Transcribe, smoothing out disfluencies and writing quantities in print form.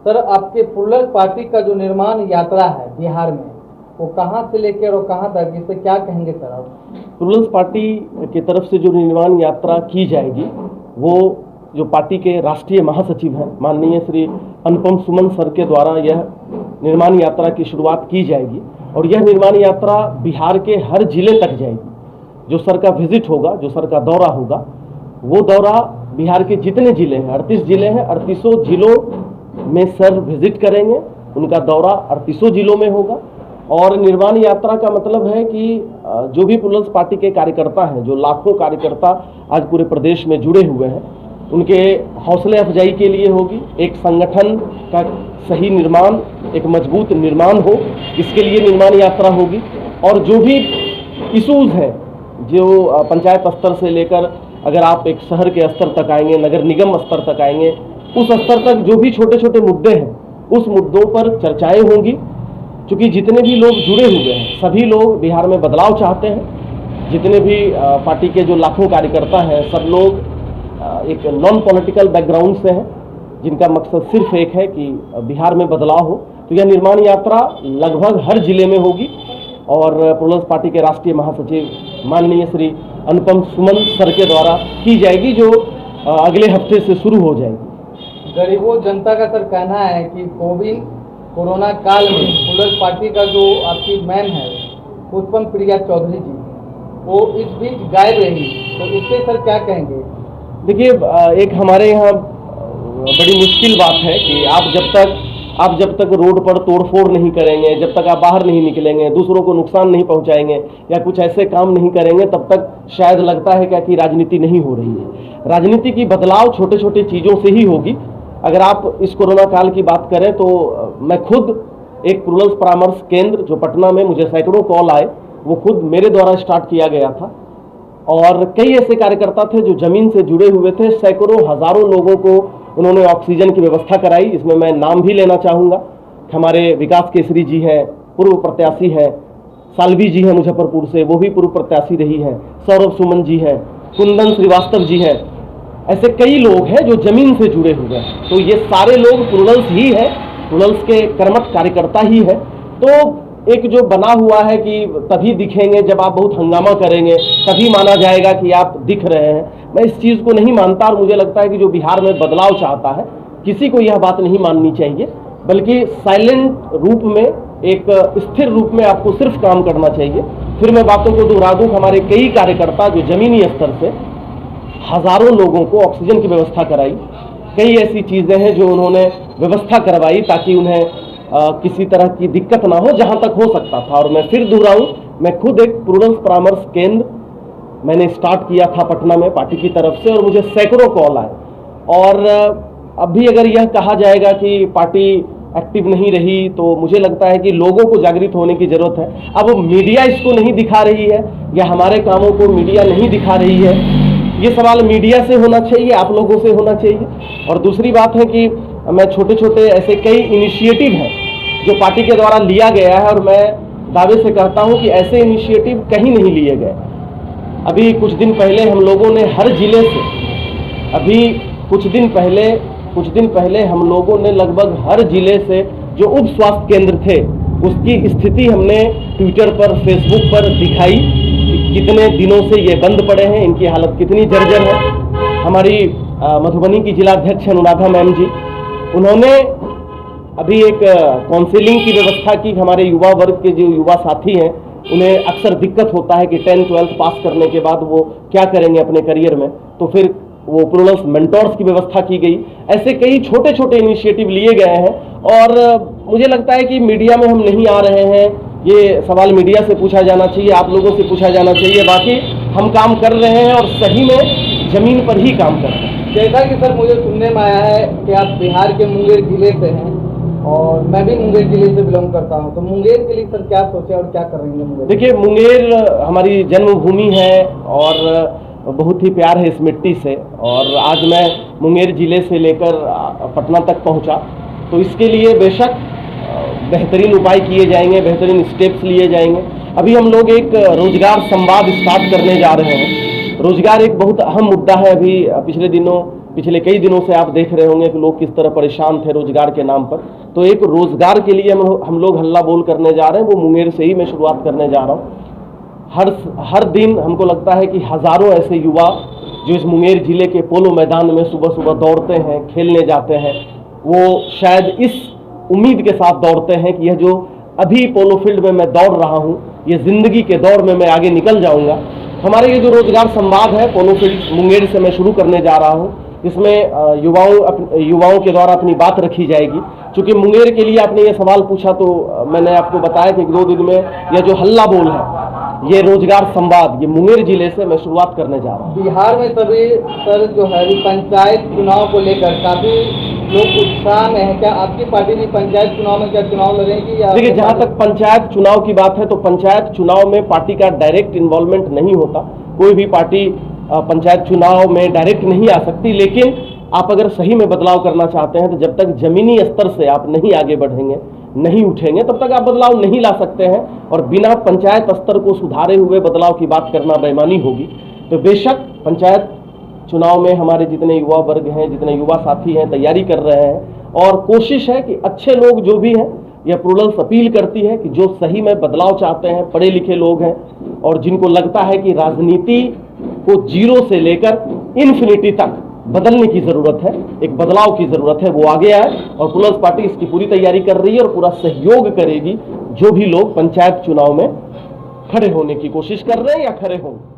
Sir, आपके Plurals party का जो निर्माण यात्रा है बिहार में, वो कहाँ से लेकर और कहाँ तक, इससे क्या कहेंगे सर आप? प्लूरल्स पार्टी की तरफ से जो निर्माण यात्रा की जाएगी वो जो पार्टी के राष्ट्रीय महासचिव हैं माननीय श्री अनुपम सुमन सर के द्वारा यह निर्माण यात्रा की शुरुआत की जाएगी और यह निर्माण यात्रा बिहार के हर जिले तक जाएगी। जो सर का विजिट होगा, जो सर का दौरा होगा, वो दौरा बिहार के जितने जिले हैं, 38 जिले हैं, 38 जिलों में सर विजिट करेंगे। उनका दौरा 38 जिलों में होगा और निर्माण यात्रा का मतलब है कि जो भी प्लूरल्स पार्टी के कार्यकर्ता हैं, जो लाखों कार्यकर्ता आज पूरे प्रदेश में जुड़े हुए हैं, उनके हौसले अफजाई के लिए होगी। एक संगठन का सही निर्माण, एक मजबूत निर्माण हो, इसके लिए निर्माण यात्रा होगी। और जो भी इशूज़ हैं, जो पंचायत स्तर से लेकर अगर आप एक शहर के स्तर तक आएंगे, नगर निगम स्तर तक आएंगे, उस स्तर तक जो भी छोटे छोटे मुद्दे हैं, उस मुद्दों पर चर्चाएं होंगी। क्योंकि जितने भी लोग जुड़े हुए हैं, सभी लोग बिहार में बदलाव चाहते हैं। जितने भी पार्टी के जो लाखों कार्यकर्ता हैं, सब लोग एक नॉन पॉलिटिकल बैकग्राउंड से हैं, जिनका मकसद सिर्फ एक है कि बिहार में बदलाव हो। तो यह निर्माण यात्रा लगभग हर जिले में होगी और प्लूरल्स पार्टी के राष्ट्रीय महासचिव माननीय श्री अनुपम सुमन सर के द्वारा की जाएगी, जो अगले हफ्ते से शुरू हो जाएगी। गरीबों जनता का सर कहना है कि कोरोना काल में प्लूरल्स पार्टी का जो आपकी मैम है पुष्पम प्रिया चौधरी जी, वो इस बीच गायब रही, तो इससे सर क्या कहेंगे? देखिए, एक हमारे यहाँ बड़ी मुश्किल बात है कि आप जब तक रोड पर तोड़फोड़ नहीं करेंगे, जब तक आप बाहर नहीं निकलेंगे, दूसरों को नुकसान नहीं पहुंचाएंगे या कुछ ऐसे काम नहीं करेंगे, तब तक शायद लगता है क्या कि राजनीति नहीं हो रही है। राजनीति की बदलाव छोटे छोटे चीज़ों से ही होगी। अगर आप इस कोरोना काल की बात करें तो मैं खुद एक प्लूरल्स परामर्श केंद्र जो पटना में, मुझे सैकड़ों कॉल आए, वो खुद मेरे द्वारा स्टार्ट किया गया था और कई ऐसे कार्यकर्ता थे जो जमीन से जुड़े हुए थे। सैकड़ों हजारों लोगों को उन्होंने ऑक्सीजन की व्यवस्था कराई। इसमें मैं नाम भी लेना चाहूँगा। हमारे विकास केसरी जी हैं, पूर्व प्रत्याशी हैं, सालवी जी हैं मुजफ्फरपुर से, वो भी पूर्व प्रत्याशी रही हैं, सौरभ सुमन जी हैं, कुंदन श्रीवास्तव जी हैं। ऐसे कई लोग हैं जो जमीन से जुड़े हुए हैं। तो ये सारे लोग प्लूरल्स ही है, प्लूरल्स के कर्मठ कार्यकर्ता ही है। तो एक जो बना हुआ है कि तभी दिखेंगे जब आप बहुत हंगामा करेंगे, तभी माना जाएगा कि आप दिख रहे हैं, मैं इस चीज़ को नहीं मानता। और मुझे लगता है कि जो बिहार में बदलाव चाहता है, किसी को यह बात नहीं माननी चाहिए, बल्कि साइलेंट रूप में, एक स्थिर रूप में आपको सिर्फ काम करना चाहिए। फिर मैं बातों को दोहरा दूं, हमारे कई कार्यकर्ता जो जमीनी स्तर से हजारों लोगों को ऑक्सीजन की व्यवस्था कराई, कई ऐसी चीज़ें हैं जो उन्होंने व्यवस्था करवाई ताकि उन्हें किसी तरह की दिक्कत ना हो, जहां तक हो सकता था। और मैं फिर दोहराऊं, मैं खुद एक प्लूरल्स परामर्श केंद्र मैंने स्टार्ट किया था पटना में पार्टी की तरफ से, और मुझे सैकड़ों कॉल आए। और अभी अगर यह कहा जाएगा कि पार्टी एक्टिव नहीं रही, तो मुझे लगता है कि लोगों को जागृत होने की जरूरत है। अब मीडिया इसको नहीं दिखा रही है या हमारे कामों को मीडिया नहीं दिखा रही है, ये सवाल मीडिया से होना चाहिए, आप लोगों से होना चाहिए। और दूसरी बात है कि मैं छोटे छोटे ऐसे कई इनिशिएटिव हैं जो पार्टी के द्वारा लिया गया है, और मैं दावे से कहता हूं कि ऐसे इनिशिएटिव कहीं नहीं लिए गए। अभी कुछ दिन पहले हम लोगों ने हर जिले से, कुछ दिन पहले हम लोगों ने लगभग हर जिले से जो उप स्वास्थ्य केंद्र थे उसकी स्थिति हमने ट्विटर पर, फेसबुक पर दिखाई कि कितने दिनों से ये बंद पड़े हैं, इनकी हालत कितनी जर्जर है। हमारी मधुबनी की जिलाध्यक्ष अनुराधा मैम जी, उन्होंने अभी एक काउंसिलिंग की व्यवस्था की। हमारे युवा वर्ग के जो युवा साथी हैं, उन्हें अक्सर दिक्कत होता है कि 10-12 पास करने के बाद वो क्या करेंगे अपने करियर में, तो फिर वो प्लूरल्स मेंटोर्स की व्यवस्था की गई। ऐसे कई छोटे छोटे इनिशिएटिव लिए गए हैं और मुझे लगता है कि मीडिया में हम नहीं आ रहे हैं। ये सवाल मीडिया से पूछा जाना चाहिए, आप लोगों से पूछा जाना चाहिए। बाकी हम काम कर रहे हैं और सही में जमीन पर ही काम कर रहे हैं। जैसा कि सर मुझे सुनने में आया है कि आप बिहार के मुंगेर जिले से हैं और मैं भी मुंगेर जिले से बिलोंग करता हूं, तो मुंगेर के लिए सर क्या सोचे और क्या करेंगे मुंगेर? देखिए, मुंगेर हमारी जन्मभूमि है और बहुत ही प्यार है इस मिट्टी से। और आज मैं मुंगेर जिले से लेकर पटना तक पहुंचा, तो इसके लिए बेशक बेहतरीन उपाय किए जाएंगे, बेहतरीन स्टेप्स लिए जाएंगे। अभी हम लोग एक रोजगार संवाद स्टार्ट करने जा रहे हैं। रोजगार एक बहुत अहम मुद्दा है। अभी पिछले दिनों पिछले कई दिनों से आप देख रहे होंगे कि लोग किस तरह परेशान थे रोजगार के नाम पर। तो एक रोजगार के लिए हम लोग हल्ला बोल करने जा रहे हैं, वो मुंगेर से ही मैं शुरुआत करने जा रहा हूँ। हर दिन हमको लगता है कि हजारों ऐसे युवा जो इस मुंगेर जिले के पोलो मैदान में सुबह सुबह दौड़ते हैं, खेलने जाते हैं, वो शायद इस उम्मीद के साथ दौड़ते हैं कि यह जो अभी पोलो फील्ड में मैं दौड़ रहा हूँ, ये जिंदगी के दौड़ में मैं आगे निकल जाऊंगा। हमारे ये जो रोजगार संवाद है पोलो फील्ड मुंगेर से मैं शुरू करने जा रहा हूँ, इसमें युवाओं के द्वारा अपनी बात रखी जाएगी। चूंकि मुंगेर के लिए आपने ये सवाल पूछा तो मैंने आपको बताया कि 2 दिन में यह जो हल्ला बोल है, ये रोजगार संवाद, ये मुंगेर जिले से मैं शुरुआत करने जा रहा हूँ। बिहार में सभी सर जो है पंचायत चुनाव को लेकर काफी लोग उत्साह में है। क्या आपकी पार्टी भी पंचायत चुनाव में क्या चुनाव लड़ेगी? या देखिए, जहां तक पंचायत चुनाव की बात है तो पंचायत चुनाव में पार्टी का डायरेक्ट इन्वॉल्वमेंट नहीं होता। कोई भी पार्टी पंचायत चुनाव में डायरेक्ट नहीं आ सकती, लेकिन आप अगर सही में बदलाव करना चाहते हैं तो जब तक जमीनी स्तर से आप नहीं आगे बढ़ेंगे, नहीं उठेंगे, तब तक आप बदलाव नहीं ला सकते हैं। और बिना पंचायत स्तर को सुधारे हुए बदलाव की बात करना बेईमानी होगी। तो बेशक पंचायत चुनाव में हमारे जितने युवा वर्ग हैं, जितने युवा साथी हैं, तैयारी कर रहे हैं और कोशिश है कि अच्छे लोग जो भी हैं, यह प्रूडल्स अपील करती है कि जो सही में बदलाव चाहते हैं, पढ़े लिखे लोग हैं और जिनको लगता है कि राजनीति को जीरो से लेकर इन्फिनिटी तक बदलने की जरूरत है, एक बदलाव की जरूरत है, वो आगे आए। और प्रूडल्स पार्टी इसकी पूरी तैयारी कर रही है और पूरा सहयोग करेगी जो भी लोग पंचायत चुनाव में खड़े होने की कोशिश कर रहे हैं या खड़े होंगे।